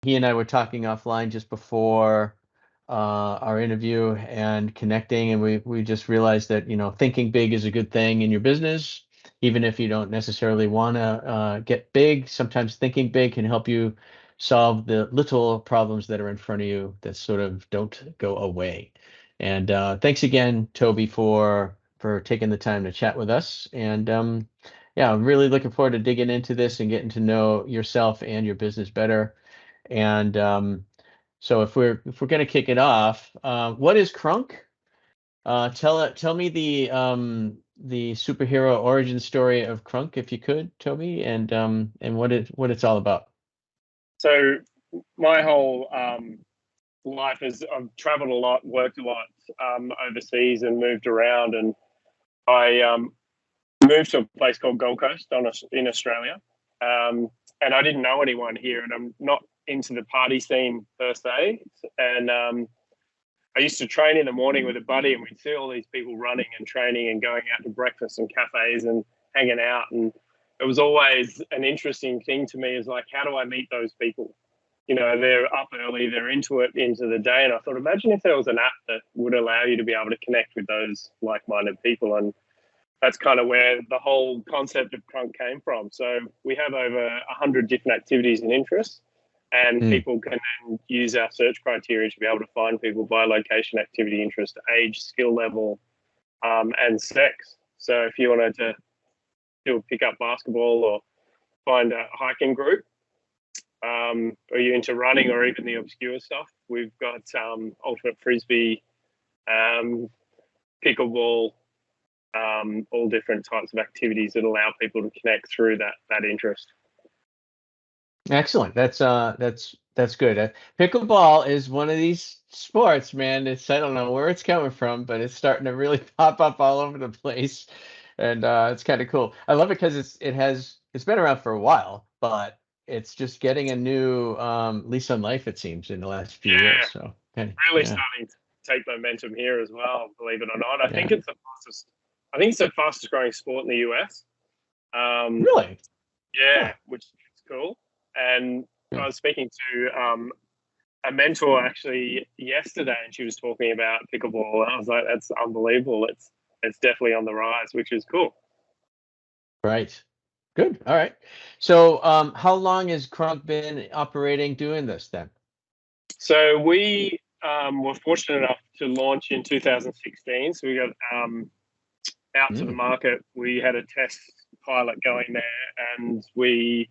he and I were talking offline just before our interview and connecting, and we just realized that thinking big is a good thing in your business, even if you don't necessarily want to get big. Sometimes thinking big can help you solve the little problems that are in front of you that sort of don't go away. And thanks again, Toby, for taking the time to chat with us. And yeah, I'm really looking forward to digging into this and getting to know yourself and your business better. And so if we're going to kick it off, what is KRUNK? Tell me the superhero origin story of KRUNK, if you could, Toby, and what it's all about. So my whole life is I've traveled a lot, worked a lot overseas, and moved around. And I moved to a place called Gold Coast in Australia, and I didn't know anyone here, and I'm not into the party scene per se. And I used to train in the morning with a buddy, and we'd see all these people running and training and going out to breakfast and cafes and hanging out. And it was always an interesting thing to me, is like, how do I meet those people? They're up early, they're into the day. And I thought, imagine if there was an app that would allow you to be able to connect with those like-minded people. And that's kind of where the whole concept of KRUNK came from. So we have over 100 different activities and interests, and people can then use our search criteria to be able to find people by location, activity, interest, age, skill level, and sex. So if you wanted to do a pick-up basketball or find a hiking group, or you're into running or even the obscure stuff, we've got ultimate frisbee, pickleball, all different types of activities that allow people to connect through that interest. Excellent. That's good. Pickleball is one of these sports, man. I don't know where it's coming from, but it's starting to really pop up all over the place, and it's kind of cool. I love it because it's been around for a while, but it's just getting a new lease on life, it seems, in the last few years. So really starting to take momentum here as well, believe it or not. I think it's the fastest growing sport in the US. Really? Yeah, which is cool. And I was speaking to a mentor actually yesterday, and she was talking about pickleball, and I was like, that's unbelievable. It's definitely on the rise, which is cool. Right. Good. All right. So how long has KRUNK been operating doing this then? So we were fortunate enough to launch in 2016. So we got out to the market. We had a test pilot going there, and we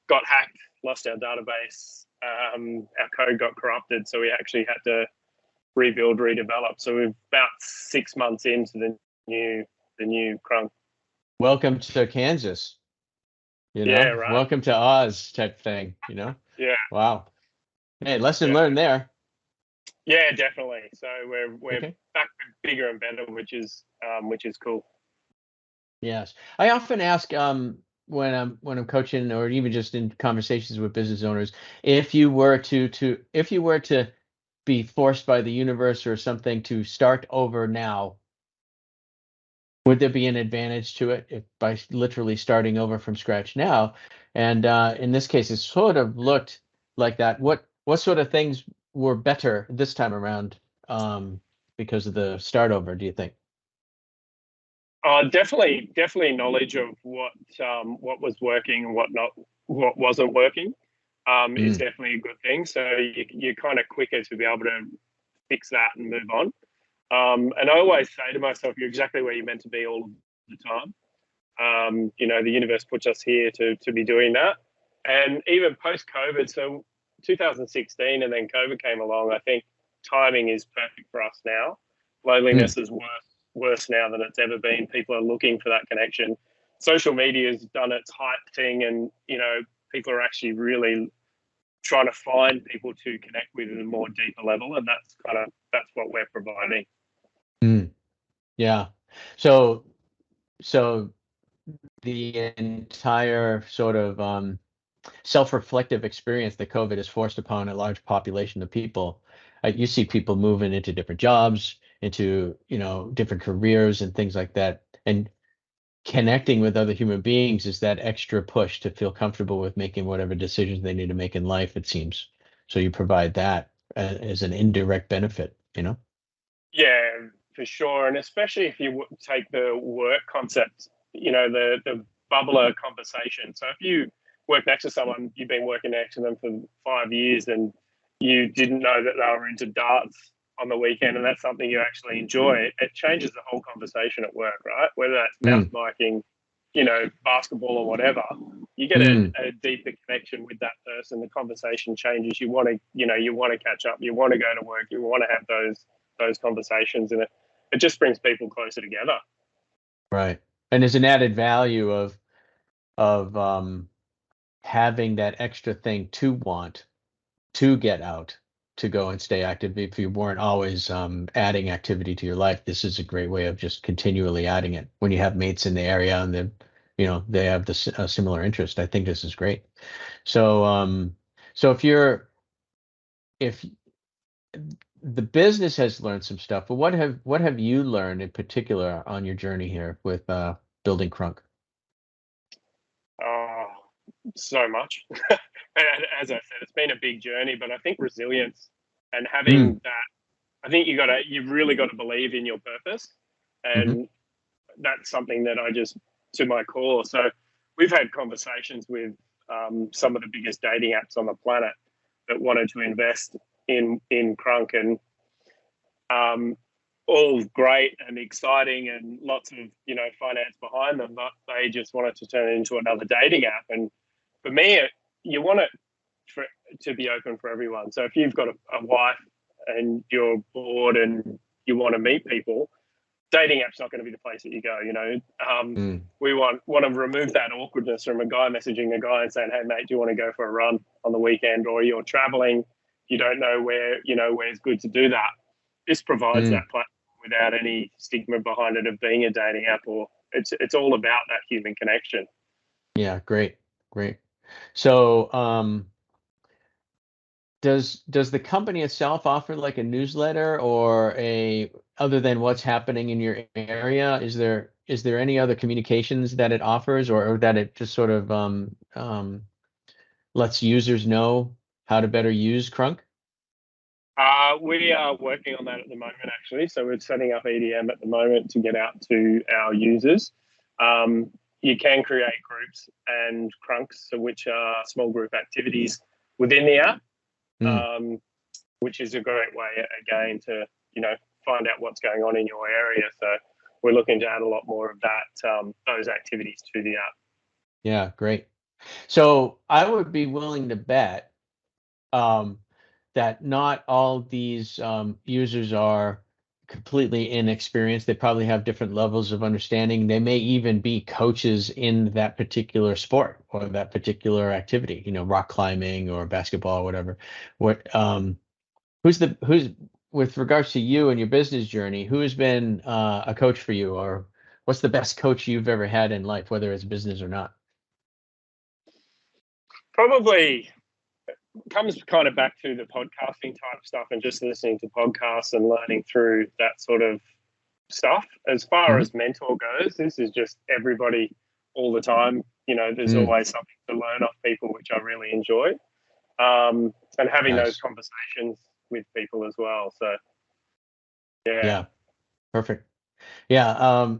got hacked, lost our database. Our code got corrupted, so we actually had to rebuild, redevelop. So we're about 6 months into the new KRUNK. Welcome to Kansas. Yeah, right. Welcome to Oz type thing. Yeah. Wow. Hey, lesson learned there. Yeah, definitely. So we're back bigger and better, which is cool. Yes, I often ask when I'm coaching or even just in conversations with business owners, if you were to be forced by the universe or something to start over now, would there be an advantage to it by literally starting over from scratch now? And in this case, it sort of looked like that. What sort of things were better this time around because of the start over, do you think? Definitely knowledge of what was working and what wasn't working is definitely a good thing. So you're kind of quicker to be able to fix that and move on. And I always say to myself, you're exactly where you're meant to be all the time. The universe puts us here to be doing that. And even post-COVID, so 2016 and then COVID came along, I think timing is perfect for us now. Loneliness is worse now than it's ever been. People are looking for that connection. Social media has done its hype thing, and people are actually really trying to find people to connect with at a more deeper level, and that's what we're providing. Yeah. So the entire sort of self-reflective experience that COVID has forced upon a large population of people, you see people moving into different jobs, into different careers and things like that, and connecting with other human beings is that extra push to feel comfortable with making whatever decisions they need to make in life, it seems. So you provide that as an indirect benefit, you know? Yeah, for sure. And especially if you take the work concept, the bubbler conversation. So if you work next to someone, you've been working next to them for 5 years and you didn't know that they were into darts on the weekend and that's something you actually enjoy, it changes the whole conversation at work, right? Whether that's Mm, mountain biking, basketball or whatever, you get a, mm, a deeper connection with that person. The conversation changes. You want to, you want to catch up. You want to go to work. You want to have those conversations, and it just brings people closer together. right. And there's an added value of having that extra thing to want to get out, to go and stay active. If you weren't always adding activity to your life, this is a great way of just continually adding it. When you have mates in the area and they have the similar interest, I think this is great. So so if the business has learned some stuff, but what have you learned in particular on your journey here with building KRUNK? Oh, so much. And as I said, it's been a big journey, but I think resilience and Mm, having that, I think you've really got to believe in your purpose. hmm. And that's something that I just, to my core. So we've had conversations with some of the biggest dating apps on the planet that wanted to invest in KRUNK, and um, all great and exciting and lots of finance behind them, but they just wanted to turn it into another dating app. And for me, you want it for, to be open for everyone. So if you've got a wife and you're bored and you want to meet people, dating app's not going to be the place that you go. Mm, We want to remove that awkwardness from a guy messaging a guy and saying, "Hey mate, do you want to go for a run on the weekend?" Or you're traveling, you don't know where's good to do that. This provides that mm. platform without any stigma behind it of being a dating app, or it's all about that human connection. Yeah, great, great. So does the company itself offer like a newsletter or a other than what's happening in your area? Is there any other communications that it offers, or that it just sort of lets users know how to better use KRUNK? We are working on that at the moment, actually. So we're setting up EDM at the moment to get out to our users. You can create groups and crunks, so which are small group activities within the app, Mm, um, which is a great way, again, to find out what's going on in your area. So we're looking to add a lot more of that, those activities to the app. yeah, great. So I would be willing to bet um, that not all these users are completely inexperienced. They probably have different levels of understanding. They may even be coaches in that particular sport or that particular activity, rock climbing or basketball or whatever. What who's with regards to you and your business journey, who has been a coach for you, or what's the best coach you've ever had in life, whether it's business or not? Probably comes kind of back to the podcasting type stuff and just listening to podcasts and learning through that sort of stuff. As far Hmm. as mentor goes, this is just everybody all the time. There's Mm, always something to learn off people, which I really enjoy, and having those nice. conversations with people as well. So yeah, Yeah, perfect. Yeah,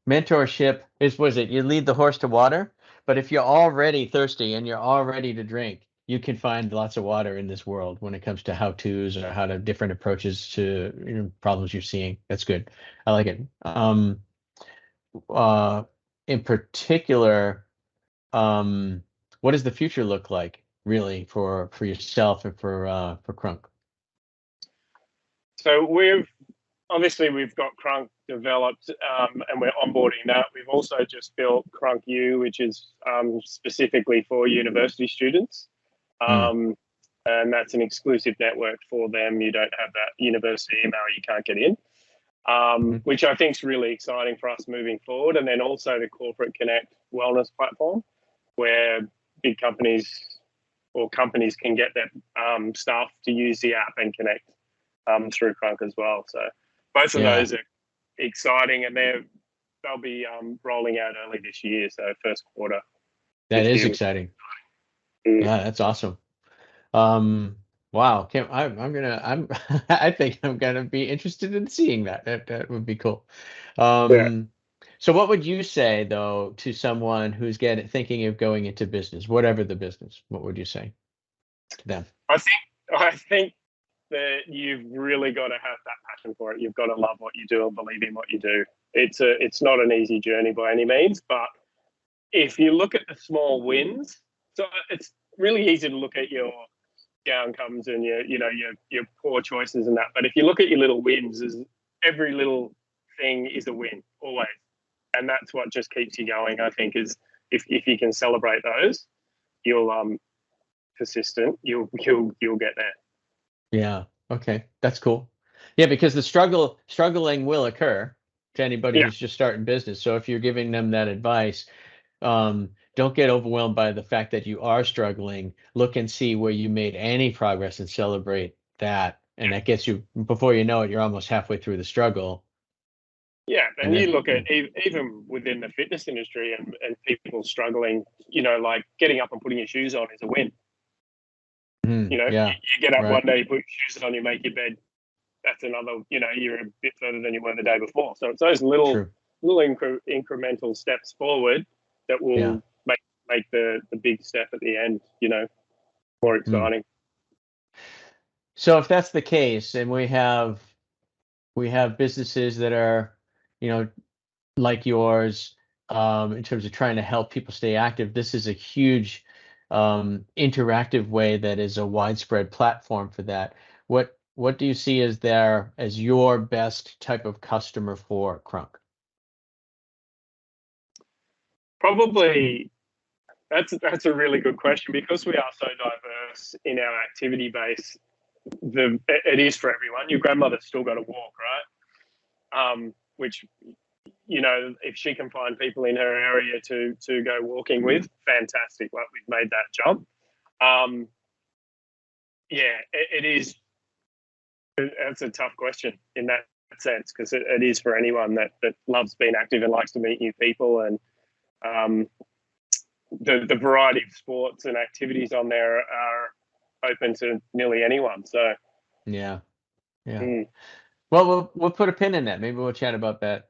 mentorship is, was it, you lead the horse to water, but if you're already thirsty and you're all ready to drink, you can find lots of water in this world when it comes to how to's or how to different approaches to problems you're seeing. That's good. I like it. Uh, in particular, what does the future look like really for yourself and for KRUNK? so we've got KRUNK developed, and we're onboarding that. We've also just built KRUNK U, which is specifically for university students. Mm, Um, and that's an exclusive network for them. You don't have that university email, you can't get in, mhm. which I think is really exciting for us moving forward. And then also the Corporate Connect wellness platform, where big companies or companies can get their staff to use the app and connect through KRUNK as well. So both of Yeah, those are exciting, and they'll be rolling out early this year, so first quarter that this is year. exciting. Mm. Yeah, that's awesome. Wow. I think I'm gonna be interested in seeing that. That would be cool. Yeah. Um, so what would you say though to someone who's thinking of going into business, whatever the business? What would you say to them? I think that you've really got to have that passion for it. You've got to love what you do and believe in what you do. It's not an easy journey by any means, but if you look at the small wins, so it's really easy to look at your downcomes and your poor choices and that. But if you look at your little wins, is every little thing is a win always, and that's what just keeps you going. I think is if you can celebrate those, you'll persistent. You'll get there. Yeah. Okay. That's cool. Yeah, because struggling will occur to anybody Yeah, who's just starting business. So if you're giving them that advice, don't get overwhelmed by the fact that you are struggling. Look and see where you made any progress and celebrate that. And that gets you, before you know it, you're almost halfway through the struggle. yeah. And And you then, look at even within the fitness industry and people struggling. Like getting up and putting your shoes on is a win. yeah, You get up one right. day, you put your shoes on, you make your bed. That's another. You're a bit further than you were the day before. So it's those True. little incremental steps forward that Yeah. will make the big step at the end. More Mm. exciting. So if that's the case, and we have businesses that are, you know, like yours, in terms of trying to help people stay active. This is a huge interactive way that is a widespread platform for that. What do you see as your best type of customer for KRUNK? Probably that's a really good question because we are so diverse in our activity base. It is for everyone. Your grandmother's still got to walk, right? Which if she can find people in her area to go walking with, fantastic. Like we've made that jump. Um, yeah, it is. That's a tough question in that sense because it is for anyone that loves being active and likes to meet new people and um, the variety of sports and activities on there are open to nearly anyone. So Yeah, yeah. mm, Well, we'll put a pin in that. Maybe we'll chat about that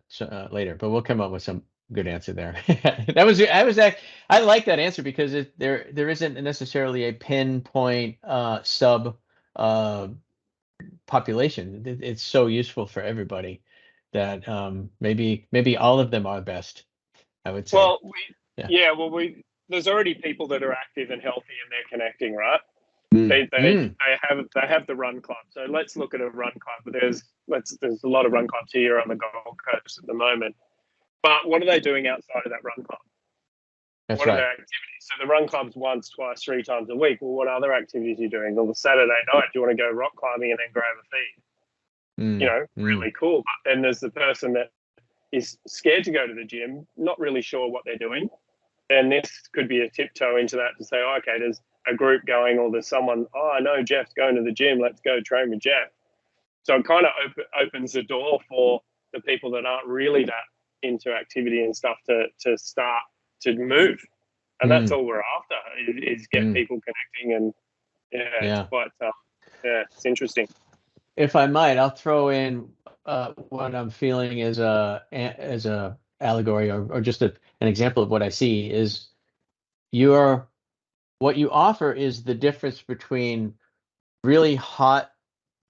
later, but we'll come up with some good answer there. I like that answer because there isn't necessarily a pinpoint sub uh, population. It's so useful for everybody that maybe all of them are best, I would say. well, Yeah. we there's already people that are active and healthy and they're connecting, right? Mm. Mm. They have the run club. So let's look at a run club. There's a lot of run clubs here on the Gold Coast at the moment. But what are they doing outside of that run club? That's What are right. their activities? So the run club's once, twice, three times a week. Well, what other activities are you doing? Well, the Saturday night, do you want to go rock climbing and then grab a feed? Mm. Mm. Really cool. But then there's the person that is scared to go to the gym, not really sure what they're doing. And this could be a tiptoe into that to say, oh, okay, there's a group going, or there's someone, oh, I know Jeff's going to the gym. Let's go train with Jeff. So it kind of opens the door for the people that aren't really that into activity and stuff to start to move. And that's Mm. all we're after is get Mm. people connecting. And yeah, it's Yeah. quite, it's interesting. If I might, I'll throw in what I'm feeling as a allegory or just an example of what I see is your what you offer is the difference between really hot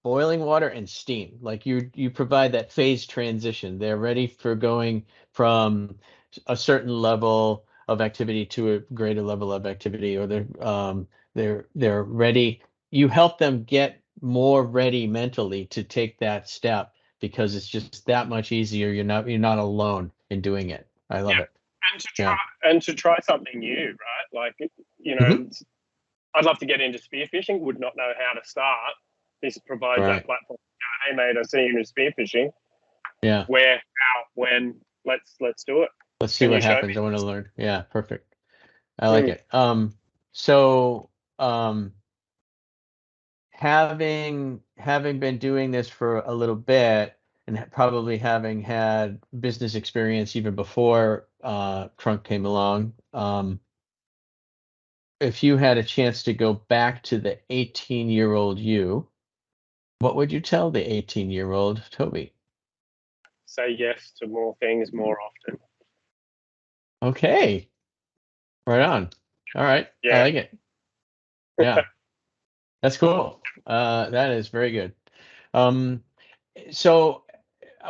boiling water and steam. Like you provide that phase transition. They're ready for going from a certain level of activity to a greater level of activity, or they're ready. You help them get more ready mentally to take that step because it's just that much easier. You're not alone in doing it. I love Yeah. it. And to Yeah. try something new, right? Like, Hmm. I'd love to get into spearfishing, would not know how to start. This provides that Right. platform. Hey mate, I see you into spearfishing. Yeah. Where, how, when? Let's do it. Let's see Can you what show me? happens. I want to learn. Yeah. Perfect. I like Mm. it. So having been doing this for a little bit and probably having had business experience even before KRUNK came along, if you had a chance to go back to the 18-year-old you, what would you tell the 18-year-old Toby? Say yes to more things more often. Okay, right on. All right, I Yeah. like it. Yeah, that's cool. That is very good. Um, so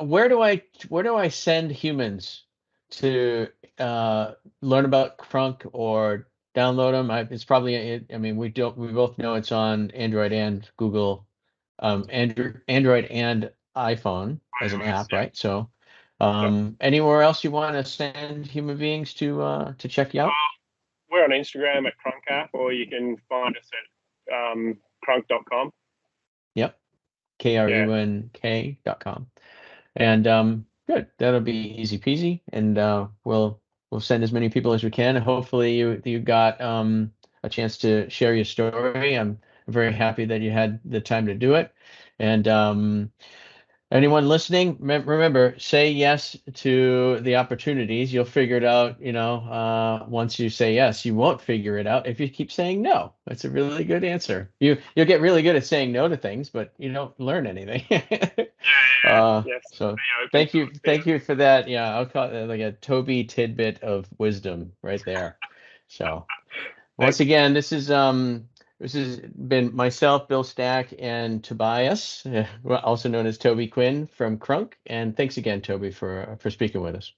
where do I send humans to learn about Krunk or download them? It's probably I mean we both know it's on Android and Google, Android and iPhone as an iOS, app, yeah. right? So Yep. anywhere else you want to send human beings to check you out? We're on Instagram at KRUNK app, or you can find us at krunk.com. Yep, Yeah. KRUNK.com. Yeah. And good, that'll be easy peasy, and we'll send as many people as we can. Hopefully, you got a chance to share your story. I'm very happy that you had the time to do it, and anyone listening, remember, say yes to the opportunities. You'll figure it out, once you say yes. You won't figure it out if you keep saying no. That's a really good answer. You'll get really good at saying no to things, but you don't learn anything. Yeah. Yes. So Be open thank to you, it. thank you for that. Yeah, I'll call it like a Toby tidbit of wisdom right there. So once Thanks. again, this has been myself, Bill Stack, and Tobias, also known as Toby Quinn from KRUNK. And thanks again, Toby, for speaking with us.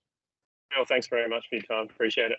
Bill, thanks very much for your time. Appreciate it.